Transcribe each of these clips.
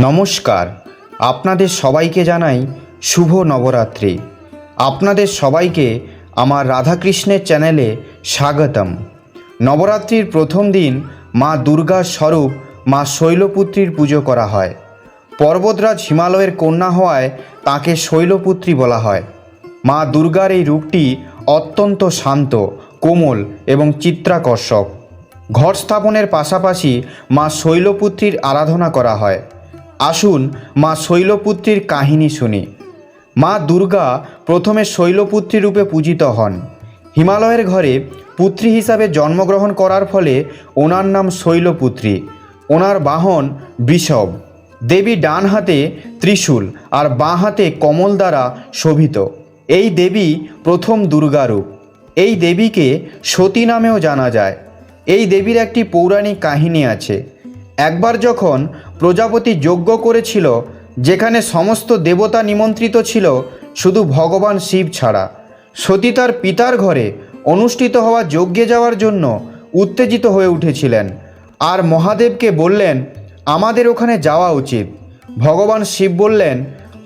নমস্কার, আপনাদের সবাইকে জানাই শুভ নবরাত্রি। আপনাদের সবাইকে আমার রাধাকৃষ্ণের চ্যানেলে স্বাগতম। নবরাত্রির প্রথম দিন মা দুর্গার স্বরূপ মা শৈলপুত্রীর পুজো করা হয়। পর্বতরাজ হিমালয়ের কন্যা হওয়ায় তাকে শৈলপুত্রী বলা হয়। মা দুর্গার এই রূপটি অত্যন্ত শান্ত, কোমল এবং চিত্রাকর্ষক। ঘট স্থাপনের পাশাপাশি মা শৈলপুত্রীর আরাধনা করা হয়। আসুন মা শৈলপুত্রীর কাহিনী শুনি। মা দুর্গা প্রথমে শৈলপুত্রী রূপে পূজিত হন। হিমালয়ের ঘরে পুত্রী হিসাবে জন্মগ্রহণ করার ফলে ওনার নাম শৈলপুত্রী। ওনার বাহন বৃষভ। দেবী ডান হাতে ত্রিশূল আর বাঁ হাতে কমল দ্বারা শোভিত। এই দেবী প্রথম দুর্গা রূপ। এই দেবীকে সতী নামেও জানা যায়। এই দেবীর একটি পৌরাণিক কাহিনী আছে। একবার যখন প্রজাপতি যজ্ঞ করেছিল, যেখানে সমস্ত দেবতা নিমন্ত্রিত ছিল শুধু ভগবান শিব ছাড়া, সতী তার পিতার ঘরে অনুষ্ঠিত হওয়া যজ্ঞে যাওয়ার জন্য উত্তেজিত হয়ে উঠেছিলেন আর মহাদেবকে বললেন, আমাদের ওখানে যাওয়া উচিত। ভগবান শিব বললেন,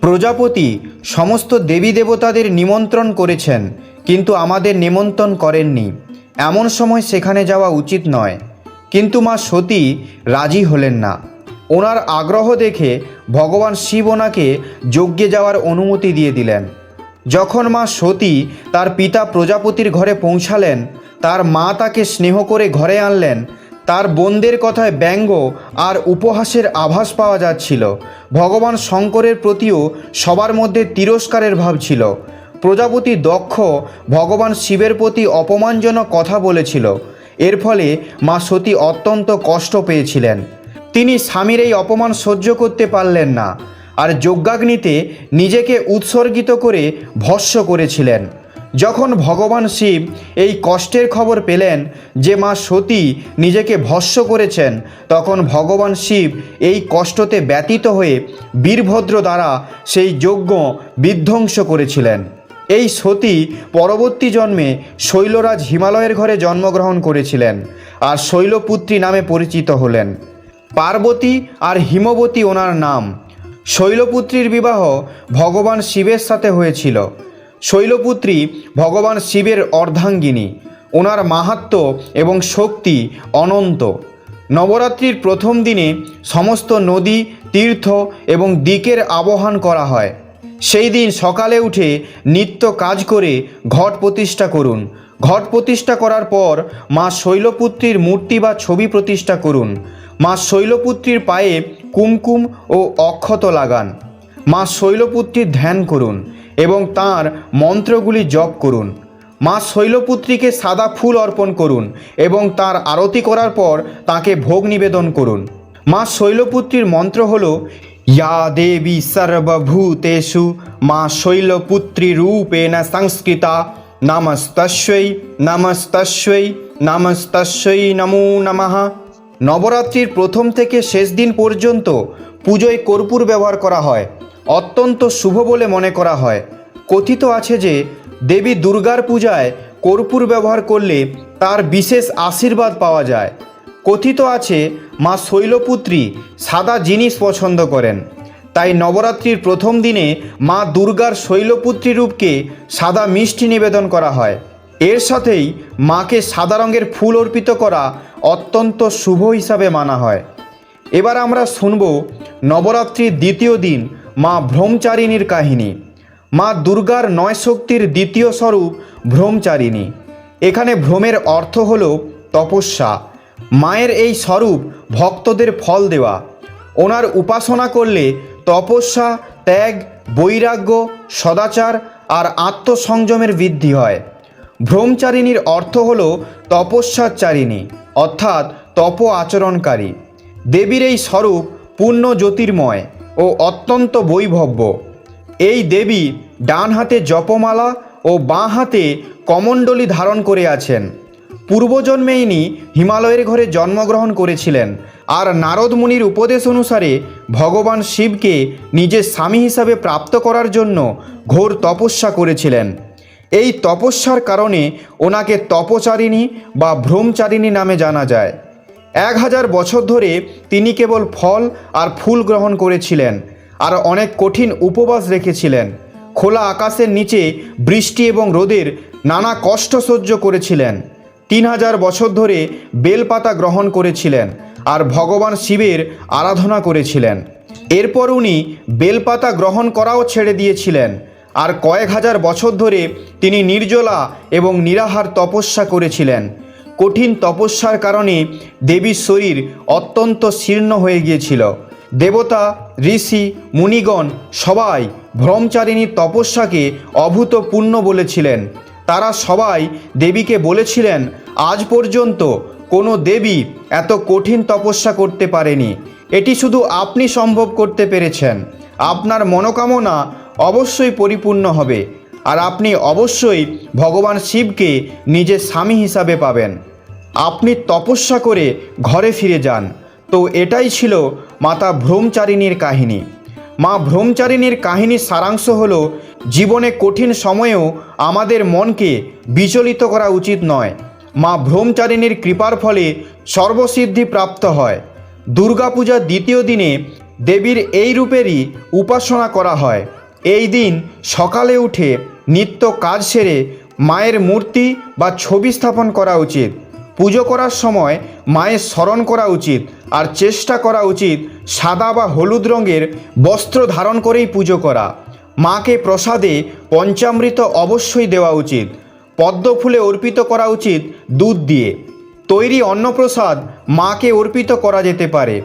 প্রজাপতি সমস্ত দেবী দেবতাদের নিমন্ত্রণ করেছেন, কিন্তু আমাদের নিমন্ত্রণ করেননি। এমন সময় সেখানে যাওয়া উচিত নয়। কিন্তু মা সতী রাজি হলেন না। ওনার আগ্রহ দেখে ভগবান শিব ওনাকে যজ্ঞে যাওয়ার অনুমতি দিয়ে দিলেন। যখন মা সতী তার পিতা প্রজাপতির ঘরে পৌঁছালেন, তার মা তাকে স্নেহ করে ঘরে আনলেন। তার বোনদের কথায় ব্যঙ্গ আর উপহাসের আভাস পাওয়া যাচ্ছিল। ভগবান শঙ্করের প্রতিও সবার মধ্যে তিরস্কারের ভাব ছিল। প্রজাপতি দক্ষ ভগবান শিবের প্রতি অপমানজনক কথা বলেছিল। এর ফলে মা সতী অত্যন্ত কষ্ট পেয়েছিলেন। তিনি স্বামীর এই অপমান সহ্য করতে পারলেন না আর যজ্ঞাগ্নিতে নিজেকে উৎসর্গিত করে ভস্ম করেছিলেন। যখন ভগবান শিব এই কষ্টের খবর পেলেন যে মা সতী নিজেকে ভস্ম করেছেন, তখন ভগবান শিব এই কষ্টতে ব্যতীত হয়ে বীরভদ্র দ্বারা সেই যজ্ঞ বিধ্বংস করেছিলেন। এই সতী পরবর্তী জন্মে শৈলরাজ হিমালয়ের ঘরে জন্মগ্রহণ করেছিলেন আর শৈলপুত্রী নামে পরিচিত হলেন। পার্বতী আর হিমবতী ওনার নাম। শৈলপুত্রীর বিবাহ ভগবান শিবের সাথে হয়েছিল। শৈলপুত্রী ভগবান শিবের অর্ধাঙ্গিনী। ওনার মাহাত্ম্য এবং শক্তি অনন্ত। নবরাত্রির প্রথম দিনে সমস্ত নদী, তীর্থ এবং দিকের আবাহন করা হয়। সেই দিন সকালে উঠে নিত্য কাজ করে ঘট প্রতিষ্ঠা করুন। ঘট প্রতিষ্ঠা করার পর মা শৈলপুত্রীর মূর্তি বা ছবি প্রতিষ্ঠা করুন। মা শৈলপুত্রীর পায়ে কুমকুম ও অক্ষত লাগান। মা শৈলপুত্রীর ধ্যান করুন এবং তাঁর মন্ত্রগুলি জপ করুন। মা শৈলপুত্রীকে সাদা ফুল অর্পণ করুন এবং তার আরতি করার পর তাকে ভোগ নিবেদন করুন। মা শৈলপুত্রীর মন্ত্র হল, ইয়া দেবী সর্বভূতেষু মা শৈলপুত্রী রূপেণ সংস্কৃতা নমস্তস্যৈ নমস্তস্যৈ নমস্তস্যৈ নমো নমঃ। নবরাত্রির প্রথম থেকে শেষ দিন পর্যন্ত পুজোয় কর্পূর ব্যবহার করা হয়। অত্যন্ত শুভ বলে মনে করা হয়। কথিত আছে যে দেবী দুর্গার পূজায় কর্পূর ব্যবহার করলে তার বিশেষ আশীর্বাদ পাওয়া যায়। কথিত আছে মা শৈলপুত্রী সাদা জিনিস পছন্দ করেন। তাই নবরাত্রির প্রথম দিনে মা দুর্গার শৈলপুত্রী রূপকে সাদা মিষ্টি নিবেদন করা হয়। এর সাথেই মাকে সাদা রঙের ফুল অর্পিত করা অত্যন্ত শুভ হিসাবে মানা হয়। এবার আমরা শুনব নবরাত্রির দ্বিতীয় দিন মা ব্রহ্মচারিণীর কাহিনী। মা দুর্গার 9 শক্তির দ্বিতীয় স্বরূপ ব্রহ্মচারিণী। এখানে ভ্রমের অর্থ হল তপস্যা। মায়ের এই স্বরূপ ভক্তদের ফল দেওয়া। ওনার উপাসনা করলে তপস্যা, ত্যাগ, বৈরাগ্য, সদাচার আর আত্মসংযমের বৃদ্ধি হয়। ব্রহ্মচারিণীর অর্থ হল তপস্যাচারিণী, অর্থাৎ তপ আচরণকারী। দেবীর এই স্বরূপ পূর্ণ জ্যোতির্ময় ও অত্যন্ত বৈভব্য। এই দেবী ডান হাতে জপমালা ও বাঁ হাতে কমণ্ডলী ধারণ করে আছেন। পূর্বজন্মে ইনি হিমালয়ের ঘরে জন্মগ্রহণ করেছিলেন আর নারদ মুনির উপদেশ অনুসারে ভগবান শিবকে নিজের স্বামী হিসাবে প্রাপ্ত করার জন্য ঘোর তপস্যা করেছিলেন। এই তপস্যার কারণে ওনাকে তপচারিণী বা ব্রহ্মচারিণী নামে জানা যায়। 1000 বছর ধরে তিনি কেবল ফল আর ফুল গ্রহণ করেছিলেন আর অনেক কঠিন উপবাস রেখেছিলেন। খোলা আকাশের নিচে বৃষ্টি এবং রোদের নানা কষ্ট সহ্য করেছিলেন। 3000 বছর ধরে বেলপাতা গ্রহণ করেছিলেন আর ভগবান শিবের আরাধনা করেছিলেন। এরপর উনি বেলপাতা গ্রহণ করাও ছেড়ে দিয়েছিলেন আর কয়েক হাজার বছর ধরে তিনি নির্জলা এবং নিরাহার তপস্যা করেছিলেন। কঠিন তপস্যার কারণে দেবীর শরীর অত্যন্ত শীর্ণ হয়ে গিয়েছিল। দেবতা, ঋষি, মুনিগণ সবাই ব্রহ্মচারিণীর তপস্যাকে অভূতপূর্ণ বলেছিলেন। তারা সবাই দেবীকে বলেছিলেন, আজ পর্যন্ত কোনো দেবী এত কঠিন তপস্যা করতে পারেনি। এটি শুধু আপনি সম্ভব করতে পেরেছেন। আপনার মনোকামনা অবশ্যই পরিপূর্ণ হবে আর আপনি অবশ্যই ভগবান শিবকে নিজের স্বামী হিসাবে পাবেন। আপনি তপস্যা করে ঘরে ফিরে যান। তো এটাই ছিল মাতা ব্রহ্মচারিণীর কাহিনী। মা ব্রহ্মচারিণীর কাহিনীর সারাংশ হলো, জীবনে কঠিন সময়েও আমাদের মনকে বিচলিত করা উচিত নয়। মা ব্রহ্মচারিণীর কৃপার ফলে সর্বসিদ্ধি প্রাপ্ত হয়। দুর্গাপূজার দ্বিতীয় দিনে দেবীর এই রূপেরই উপাসনা করা হয়। এই দিন সকালে উঠে নিত্য কাজ সেরে মায়ের মূর্তি বা ছবি স্থাপন করা উচিত। পুজো করার সময় মায়ের স্মরণ করা উচিত আর চেষ্টা করা উচিত সাদা বা হলুদ রঙের বস্ত্র ধারণ করেই পুজো করা। মাকে প্রসাদে পঞ্চামৃত অবশ্যই দেওয়া উচিত। পদ্ম ফুলে অর্পিত করা উচিত দুধ দিয়ে। তৈরি অন্নপ্রসাদ মাকে অর্পিত করা যেতে পারে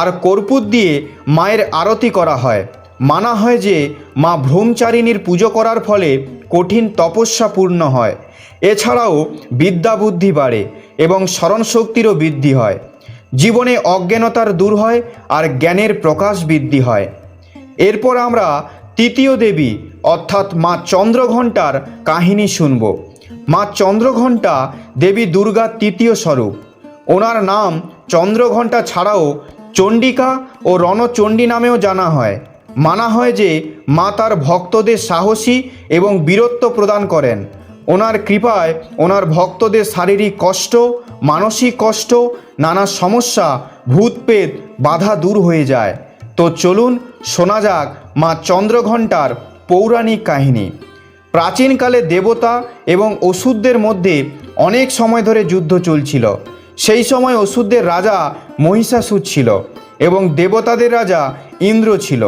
আর কর্পূর দিয়ে মায়ের আরতি করা হয়। মানা হয় যে মা ব্রহ্মচারিণীর পুজো করার ফলে কঠিন তপস্যা পূর্ণ হয়। এছাড়াও বিদ্যা বুদ্ধি বাড়ে এবং স্মরণশক্তিরও বৃদ্ধি হয়। জীবনে অজ্ঞানতার দূর হয় আর জ্ঞানের প্রকাশ বৃদ্ধি হয়। এরপর আমরা তৃতীয় দেবী অর্থাৎ মা চন্দ্রঘণ্টার কাহিনী শুনব। মা চন্দ্রঘণ্টা দেবী দুর্গার তৃতীয় স্বরূপ। ওনার নাম চন্দ্রঘণ্টা ছাড়াও চণ্ডিকা ও রণচণ্ডী নামেও জানা হয়। মানা হয় যে মা তার ভক্তদের সাহসী এবং বীরত্ব প্রদান করেন। ওনার কৃপায় ওনার ভক্তদের শারীরিক কষ্ট, মানসিক কষ্ট, নানা সমস্যা, ভূতপ্রেত বাধা দূর হয়ে যায়। তো চলুন শোনা যাক মা চন্দ্রঘণ্টার পৌরাণিক কাহিনী। প্রাচীনকালে দেবতা এবং অসুরদের মধ্যে অনেক সময় ধরে যুদ্ধ চলছিল। সেই সময় অসুরদের রাজা মহিষাসুর ছিল এবং দেবতাদের রাজা ইন্দ্র ছিল।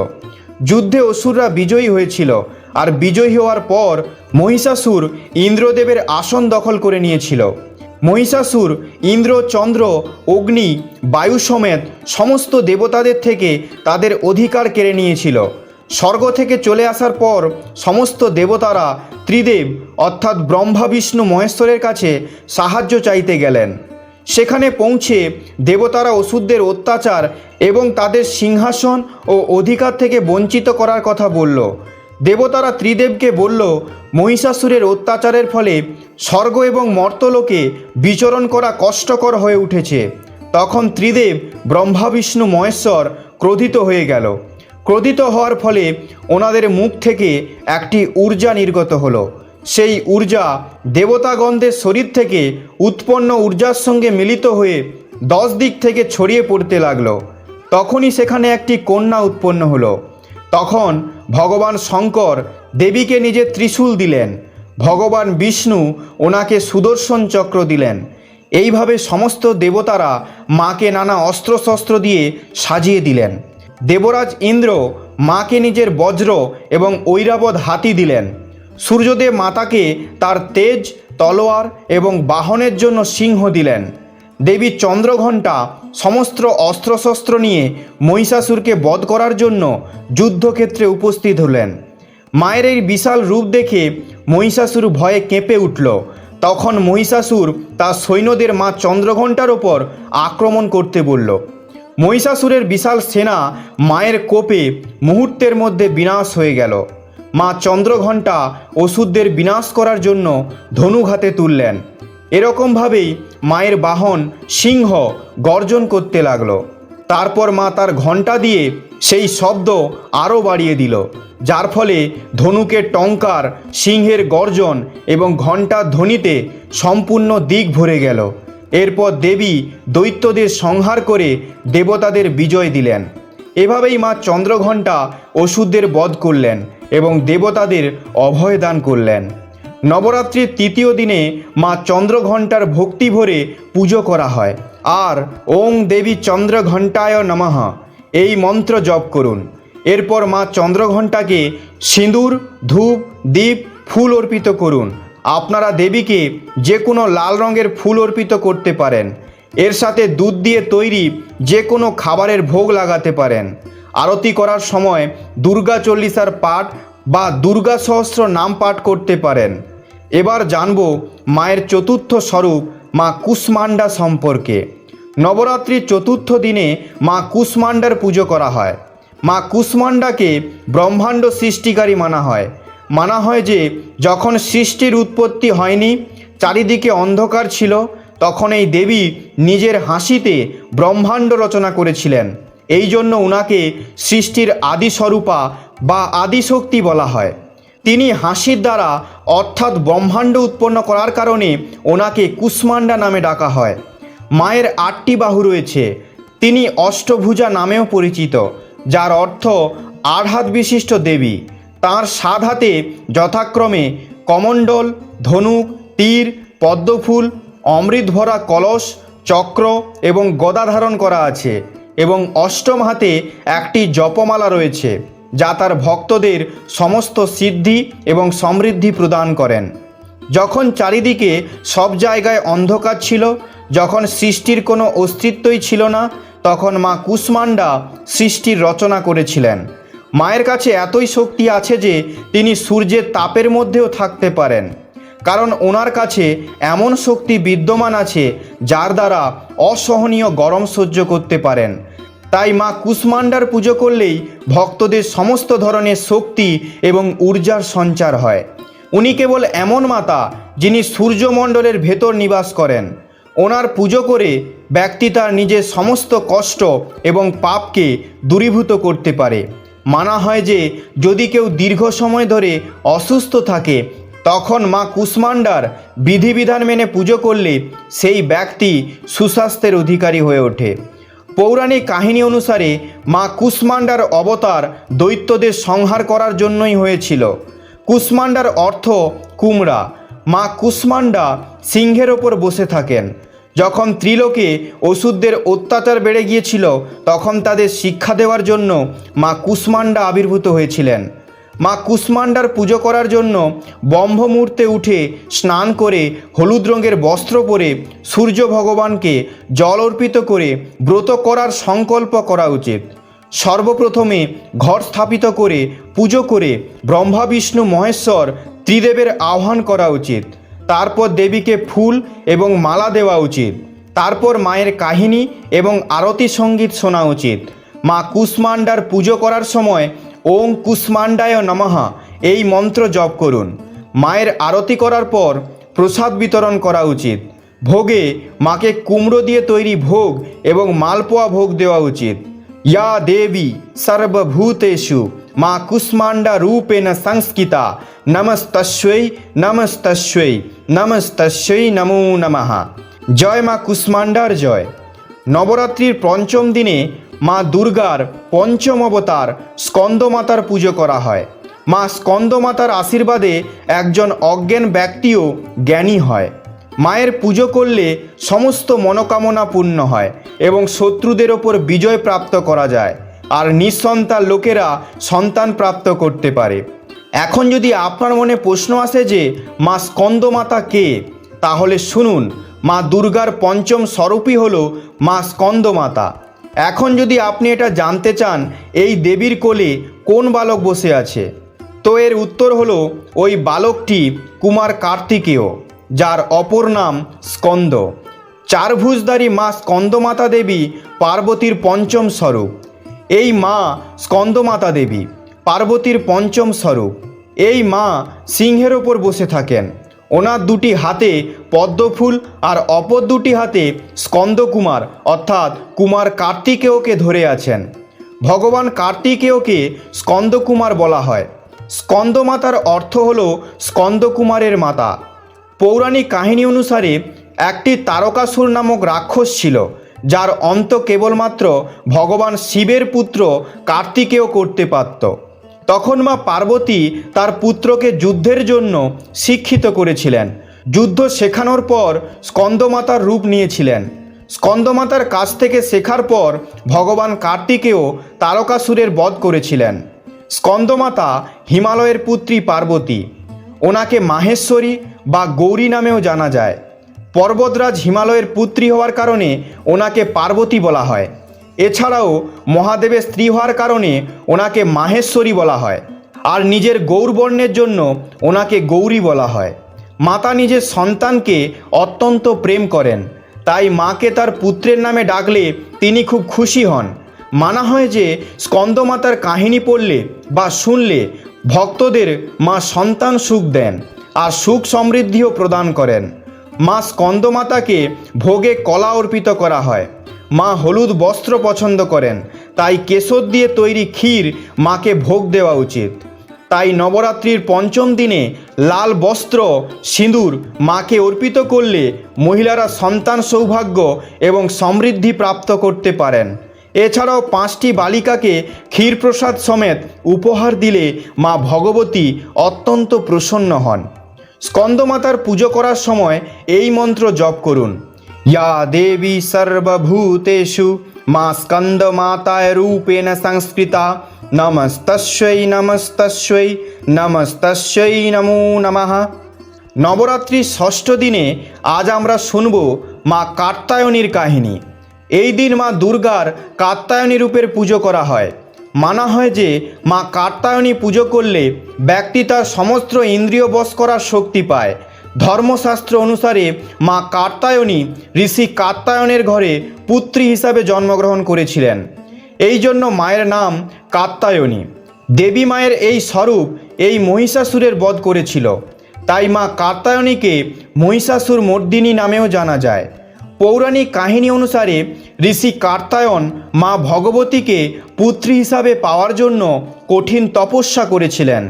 যুদ্ধে অসুররা বিজয়ী হয়েছিল আর বিজয়ী হওয়ার পর মহিষাসুর ইন্দ্রদেবের আসন দখল করে নিয়েছিল। মহিষাসুর ইন্দ্র, চন্দ্র, অগ্নি, বায়ু সমেত সমস্ত দেবতাদের থেকে তাদের অধিকার কেড়ে নিয়েছিল। স্বর্গ থেকে চলে আসার পর সমস্ত দেবতারা ত্রিদেব অর্থাৎ ব্রহ্মা, বিষ্ণু, মহেশ্বরের কাছে সাহায্য চাইতে গেলেন। সেখানে পৌঁছে দেবতারা অসুরদের অত্যাচার এবং তাদের সিংহাসন ও অধিকার থেকে বঞ্চিত করার কথা বলল। দেবতারা ত্রিদেবকে বলল, মহিষাসুরের অত্যাচারের ফলে স্বর্গ এবং মর্তলোকে বিচরণ করা কষ্টকর হয়ে উঠেছে। তখন ত্রিদেব ব্রহ্মা, বিষ্ণু, মহেশ্বর ক্রোধিত হয়ে গেল। ক্রোধিত হওয়ার ফলে ওনাদের মুখ থেকে একটি ঊর্জা নির্গত হলো। সেই ঊর্জা দেবতাগণদের শরীর থেকে উৎপন্ন ঊর্জার সঙ্গে মিলিত হয়ে 10 দিক থেকে ছড়িয়ে পড়তে লাগলো। তখনই সেখানে একটি কন্যা উৎপন্ন হলো। তখন ভগবান শঙ্কর দেবীকে নিজের ত্রিশূল দিলেন। ভগবান বিষ্ণু ওনাকে সুদর্শন চক্র দিলেন। এইভাবে সমস্ত দেবতারা মাকে নানা অস্ত্রশস্ত্র দিয়ে সাজিয়ে দিলেন। দেবরাজ ইন্দ্র মাকে নিজের বজ্র এবং ঐরাবত হাতি দিলেন। সূর্যদেব মাতাকে তার তেজ, তলোয়ার এবং বাহনের জন্য সিংহ দিলেন। দেবী চন্দ্রঘণ্টা সমস্ত অস্ত্রশস্ত্র নিয়ে মহিষাসুরকে বধ করার জন্য যুদ্ধক্ষেত্রে উপস্থিত হলেন। মায়ের এই বিশাল রূপ দেখে মহিষাসুর ভয়ে কেঁপে উঠল। তখন মহিষাসুর তার সৈন্যদের মা চন্দ্রঘণ্টার ওপর আক্রমণ করতে বলল। মহিষাসুরের বিশাল সেনা মায়ের কোপে মুহূর্তের মধ্যে বিনাশ হয়ে গেল। মা চন্দ্রঘণ্টা অসুরদের বিনাশ করার জন্য ধনুক হাতে তুললেন। এরকমভাবেই মায়ের বাহন সিংহ গর্জন করতে লাগলো। তারপর মা তার ঘণ্টা দিয়ে সেই শব্দ আরও বাড়িয়ে দিল, যার ফলে ধনুকের টঙ্কার, সিংহের গর্জন এবং ঘণ্টার ধ্বনিতে সম্পূর্ণ দিক ভরে গেল। এরপর দেবী দৈত্যদের সংহার করে দেবতাদের বিজয় দিলেন। এভাবেই মা চন্দ্রঘণ্টা অসুরদের বধ করলেন এবং দেবতাদের অভয় দান করলেন। নবরাত্রির তৃতীয় দিনে মা চন্দ্রঘণ্টার ভক্তি ভরে পুজো করা হয় আর ওং দেবী চন্দ্রঘণ্টায় নমঃ এই মন্ত্র জপ করুন। এরপর মা চন্দ্রঘণ্টাকে সিঁদুর, ধূপ, দীপ, ফুল অর্পিত করুন। আপনারা দেবীকে যে কোনো লাল রঙের ফুল অর্পিত করতে পারেন। এর সাথে দুধ দিয়ে তৈরি যে কোনো খাবারের ভোগ লাগাতে পারেন। আরতি করার সময় দুর্গা চল্লিশার পাঠ বা দুর্গা সহস্র নাম পাঠ করতে পারেন। এবার জানব মায়ের চতুর্থ স্বরূপ মা কুষ্মাণ্ডা সম্পর্কে। নবরাত্রির চতুর্থ দিনে মা কুষ্মাণ্ডার পুজো করা হয়। মা কুষ্মাণ্ডাকে ব্রহ্মাণ্ড সৃষ্টিকারী মানা হয় যে যখন সৃষ্টির উৎপত্তি হয়নি, চারিদিকে অন্ধকার ছিল, তখন এই দেবী নিজের হাসিতে ব্রহ্মাণ্ড রচনা করেছিলেন। এই জন্য ওনাকে সৃষ্টির আদিস্বরূপা বা আদিশক্তি বলা হয়। তিনি হাসির দ্বারা অর্থাৎ ব্রহ্মাণ্ড উৎপন্ন করার কারণে ওনাকে কুষ্মাণ্ডা নামে ডাকা হয়। মায়ের 8টি বাহু রয়েছে। তিনি অষ্টভুজা নামেও পরিচিত, যার অর্থ 8 হাত বিশিষ্ট দেবী। তাঁর 7 হাতে যথাক্রমে কমণ্ডল, ধনুক, তীর, পদ্মফুল, অমৃত ভরা কলস, চক্র এবং গদা ধারণ করা আছে এবং অষ্টম হাতে একটি জপমালা রয়েছে, যা তার ভক্তদের সমস্ত সিদ্ধি এবং সমৃদ্ধি প্রদান করেন। যখন চারিদিকে সব জায়গায় অন্ধকার ছিল, যখন সৃষ্টির কোনো অস্তিত্বই ছিল না, তখন মা কুষ্মাণ্ডা সৃষ্টির রচনা করেছিলেন। মায়ের কাছে এতই শক্তি আছে যে তিনি সূর্যের তাপের মধ্যেও থাকতে পারেন, কারণ ওনার কাছে এমন শক্তি বিদ্যমান আছে যার দ্বারা অসহনীয় গরম সহ্য করতে পারেন। তাই মা কুষ্মাণ্ডার পুজো করলেই ভক্তদের সমস্ত ধরনের শক্তি এবং ঊর্জার সঞ্চার হয়। উনি কেবল এমন মাতা যিনি সূর্যমণ্ডলের ভেতর নিবাস করেন। ওনার পুজো করে ব্যক্তি তার নিজের সমস্ত কষ্ট এবং পাপকে দূরীভূত করতে পারে। মানা হয় যে যদি কেউ দীর্ঘ সময় ধরে অসুস্থ থাকে, তখন মা কুষ্মাণ্ডার বিধিবিধান মেনে পুজো করলে সেই ব্যক্তি সুস্বাস্থ্যের অধিকারী হয়ে ওঠে। পৌরাণিক কাহিনী অনুসারে মা কুষ্মাণ্ডার অবতার দৈত্যদের সংহার করার জন্যই হয়েছিল। কুষ্মাণ্ডার অর্থ কুমড়া। মা কুষ্মাণ্ডা সিংহের ওপর বসে থাকেন। যখন ত্রিলোকে অসুরদের অত্যাচার বেড়ে গিয়েছিল, তখন তাদের শিক্ষা দেওয়ার জন্য মা কুষ্মাণ্ডা আবির্ভূত হয়েছিলেন। মা কুষ্মাণ্ডার পুজো করার জন্য ব্রহ্ম মুহূর্তে উঠে স্নান করে হলুদ রঙের বস্ত্র পরে সূর্য ভগবানকে জল অর্পিত করে ব্রত করার সংকল্প করা উচিত। সর্বপ্রথমে ঘর স্থাপিত করে পুজো করে ব্রহ্মা, বিষ্ণু, মহেশ্বর ত্রিদেবের আহ্বান করা উচিত। তারপর দেবীকে ফুল এবং মালা দেওয়া উচিত। তারপর মায়ের কাহিনী এবং আরতি সঙ্গীত শোনা উচিত। মা কুষ্মাণ্ডার পুজো করার সময় ওং কুষ্মাণ্ডায় নমঃ এই মন্ত্র জপ করুন। মায়ের আরতি করার পর প্রসাদ বিতরণ করা উচিত। ভোগে মাকে কুমড়ো দিয়ে তৈরি ভোগ এবং মালপোয়া ভোগ দেওয়া উচিত। ইয়া দেবী সর্বভূতেষু মা কুষ্মাণ্ডা রূপেণ সংস্কৃতা নমস্তস্যৈ নমস্তস্যৈ নমস্তস্যৈ নমো নমঃ। জয় মা কুষ্মাণ্ডার জয়। নবরাত্রির পঞ্চম দিনে মা দুর্গার পঞ্চম অবতার স্কন্দমাতার পুজো করা হয়। মা স্কন্দমাতার আশীর্বাদে একজন অজ্ঞান ব্যক্তিও জ্ঞানী হয়। মায়ের পুজো করলে সমস্ত মনোকামনা পূর্ণ হয় এবং শত্রুদের ওপর বিজয় প্রাপ্ত করা যায়, আর নিঃসন্তান লোকেরা সন্তান প্রাপ্ত করতে পারে। এখন যদি আপনার মনে প্রশ্ন আসে যে মা স্কন্দমাতা কে, তাহলে শুনুন, মা দুর্গার পঞ্চম স্বরূপই হল মা স্কন্দমাতা। এখন যদি আপনি এটা জানতে চান এই দেবীর কোলে কোন বালক বসে আছে, তো এর উত্তর হলো ওই বালকটি কুমার কার্তিকেয়, যার অপর নাম স্কন্দ। চারভুজধারী মা স্কন্দমাতা দেবী পার্বতীর পঞ্চম স্বরূপ। এই মা স্কন্দমাতা দেবী পার্বতীর পঞ্চম স্বরূপ। এই মা সিংহের ওপর বসে থাকেন। ওনার দুটি হাতে পদ্মফুল আর অপর দুটি হাতে স্কন্দকুমার অর্থাৎ কুমার কার্তিকেয়কে ধরে আছেন। ভগবান কার্তিকেয়কে স্কন্দকুমার বলা হয়। স্কন্দমাতার অর্থ হল স্কন্দকুমারের মাতা। পৌরাণিক কাহিনী অনুসারে একটি তারকাসুর নামক রাক্ষস ছিল, যার অন্ত কেবলমাত্র ভগবান শিবের পুত্র কার্তিকেয় করতে পারত। তখন মা পার্বতী তার পুত্রকে যুদ্ধের জন্য শিক্ষিত করেছিলেন। যুদ্ধ শেখানোর পর স্কন্দমাতার রূপ নিয়েছিলেন। স্কন্দমাতার কাছ থেকে শেখার পর ভগবান কার্তিকেয় তারকাসুরের বধ করেছিলেন। স্কন্দমাতা হিমালয়ের পুত্রী পার্বতী। ওনাকে মাহেশ্বরী বা গৌরী নামেও জানা যায়। পর্বতরাজ হিমালয়ের পুত্রী হওয়ার কারণে ওনাকে পার্বতী বলা হয়। এছাড়াও মহাদেবের স্ত্রী হওয়ার কারণে ওনাকে মাহেশ্বরী বলা হয়। আর নিজের গৌরবর্ণের জন্য ওনাকে গৌরী বলা হয়। মাতা নিজের সন্তানকে অত্যন্ত প্রেম করেন, তাই মাকে তার পুত্রের নামে ডাকলে তিনি খুব খুশি হন। মানা হয় যে স্কন্দমাতার কাহিনী পড়লে বা শুনলে ভক্তদের মা সন্তান সুখ দেন আর সুখ সমৃদ্ধিও প্রদান করেন। মা স্কন্দমাতাকে ভোগে কলা অর্পিত করা হয়। মা হলুদ বস্ত্র পছন্দ করেন, তাই কেশর দিয়ে তৈরি ক্ষীর মাকে ভোগ দেওয়া উচিত। তাই নবরাত্রির পঞ্চম দিনে লাল বস্ত্র সিঁদুর মাকে অর্পিত করলে মহিলারা সন্তান সৌভাগ্য এবং সমৃদ্ধি প্রাপ্ত করতে পারেন। এছাড়াও 5টি বালিকাকে ক্ষীরপ্রসাদ সমেত উপহার দিলে মা ভগবতী অত্যন্ত প্রসন্ন হন। স্কন্দমাতার পুজো করার সময় এই মন্ত্র জপ করুন। ইয়া দেবী সর্বভূতেষু মা স্কন্দমাতায় রূপেণ সংস্কৃতা নমস্তস্যৈ নমস্তস্যৈ নমস্তস্যৈ নমো নমঃ। নবরাত্রির ষষ্ঠ দিনে আজ আমরা শুনব মা কাত্যায়নীর কাহিনী। এই দিন মা দুর্গার কাত্যায়নী রূপের পুজো করা হয়। মানা হয় যে মা কাত্যায়নী পুজো করলে ব্যক্তি তার সমস্ত ইন্দ্রিয় বশ করার শক্তি পায়। ধর্মশাস্ত্র অনুসারে মা কাত্যায়নী ঋষি কাত্যায়নের ঘরে পুত্রী হিসাবে জন্মগ্রহণ করেছিলেন। এই জন্য মায়ের নাম কাত্যায়নী। দেবী মায়ের এই স্বরূপ এই মহিষাসুরের বধ করেছিল, তাই মা কাত্যায়নীকে মহিষাসুর মর্দিনী নামেও জানা যায়। পৌরাণিক কাহিনী অনুসারে ঋষি কাত্যায়ন মা ভগবতীকে পুত্রী হিসাবে পাওয়ার জন্য কঠিন তপস্যা করেছিলেন।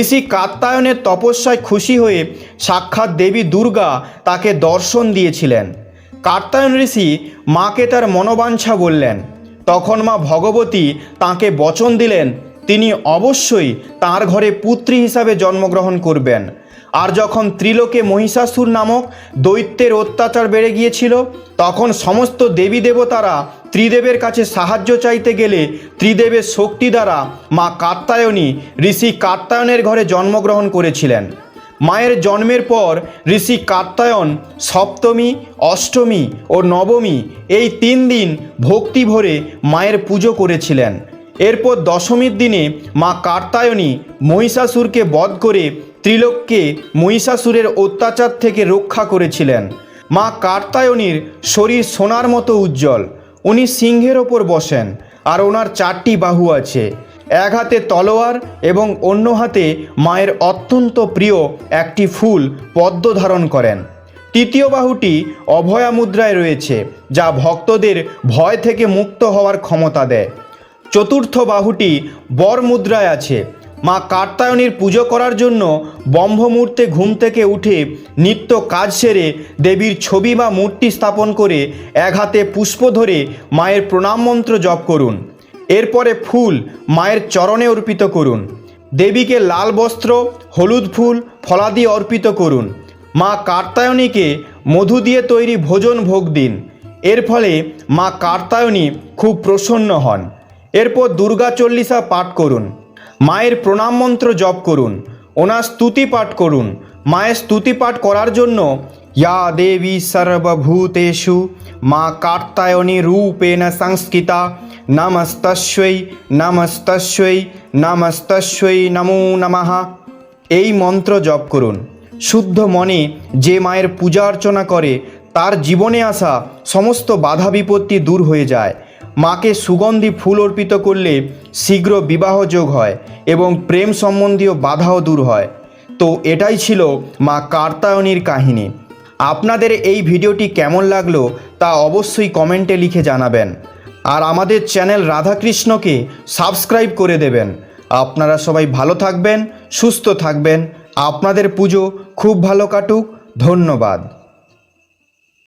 ঋষি কাত্যায়নের তপস্যায় খুশি হয়ে সাক্ষাৎ দেবী দুর্গা তাকে দর্শন দিয়েছিলেন। কাত্যায়ন ঋষি মাকে তার মনোবাঞ্ছা বললেন। তখন মা ভগবতী তাঁকে বচন দিলেন তিনি অবশ্যই তাঁর ঘরে পুত্রী হিসাবে জন্মগ্রহণ করবেন। আর যখন ত্রিলোকে মহিষাসুর নামক দৈত্যের অত্যাচার বেড়ে গিয়েছিল, তখন সমস্ত দেবী দেবতারা ত্রিদেবের কাছে সাহায্য চাইতে গেলে ত্রিদেবের শক্তি দ্বারা মা কাত্যায়নী ঋষি কাত্যায়নের ঘরে জন্মগ্রহণ করেছিলেন। মায়ের জন্মের পর ঋষি কাত্যায়ন সপ্তমী, অষ্টমী ও নবমী এই 3 দিন ভক্তি ভরে মায়ের পুজো করেছিলেন। এরপর দশমীর দিনে মা কাত্যায়নী মহিষাসুরকে বধ করে ত্রিলোককে মহিষাসুরের অত্যাচার থেকে রক্ষা করেছিলেন। মা কাত্যায়নীর শরীর সোনার মতো উজ্জ্বল। উনি সিংহের ওপর বসেন আর ওনার 4টি বাহু আছে। এক হাতে তলোয়ার এবং অন্য হাতে মায়ের অত্যন্ত প্রিয় একটি ফুল পদ্ম ধারণ করেন। তৃতীয় বাহুটি অভয়া মুদ্রায় রয়েছে, যা ভক্তদের ভয় থেকে মুক্ত হওয়ার ক্ষমতা দেয়। চতুর্থ বাহুটি বর মুদ্রায় আছে। মা কাত্যায়নীর পুজো করার জন্য ব্রহ্ম মুহূর্তে ঘুম থেকে উঠে নিত্য কাজ সেরে দেবীর ছবি বা মূর্তি স্থাপন করে এক হাতে পুষ্প ধরে মায়ের প্রণাম মন্ত্র জপ করুন। এরপরে ফুল মায়ের চরণে অর্পিত করুন। দেবীকে লাল বস্ত্র, হলুদ ফুল, ফলাদি অর্পিত করুন। মা কাত্যায়নীকে মধু দিয়ে তৈরি ভোজন ভোগ দিন। এর ফলে মা কাত্যায়নী খুব প্রসন্ন হন। এরপর দুর্গা চল্লিশা পাঠ করুন। মায়ের প্রণাম মন্ত্র জপ করুন। ওনার স্তুতি পাঠ করুন। মায়ের স্তুতি পাঠ করার জন্য ইয়া দেবী সর্বভূতেষু মা কাত্যায়নী রূপেণ সংস্কৃতা নমস্তস্যৈ নমস্তস্যৈ নমস্তস্যৈ নমো নমঃ এই মন্ত্র জপ করুন। শুদ্ধ মনে যে মায়ের পূজা অর্চনা করে তার জীবনে আসা সমস্ত বাধা বিপত্তি দূর হয়ে যায়। মাকে সুগন্ধি ফুল অর্পিত করলে শীঘ্র বিবাহ যোগ হয় এবং প্রেম সম্বন্ধীয় বাধাও দূর হয়। তো এটাই ছিল মা কাত্যায়নীর কাহিনী। আপনাদের এই ভিডিওটি কেমন লাগলো তা অবশ্যই কমেন্টে লিখে জানাবেন। আর আমাদের চ্যানেল রাধাকৃষ্ণকে সাবস্ক্রাইব করে দেবেন। আপনারা সবাই ভালো থাকবেন, সুস্থ থাকবেন। আপনাদের পুজো খুব ভালো কাটুক। ধন্যবাদ।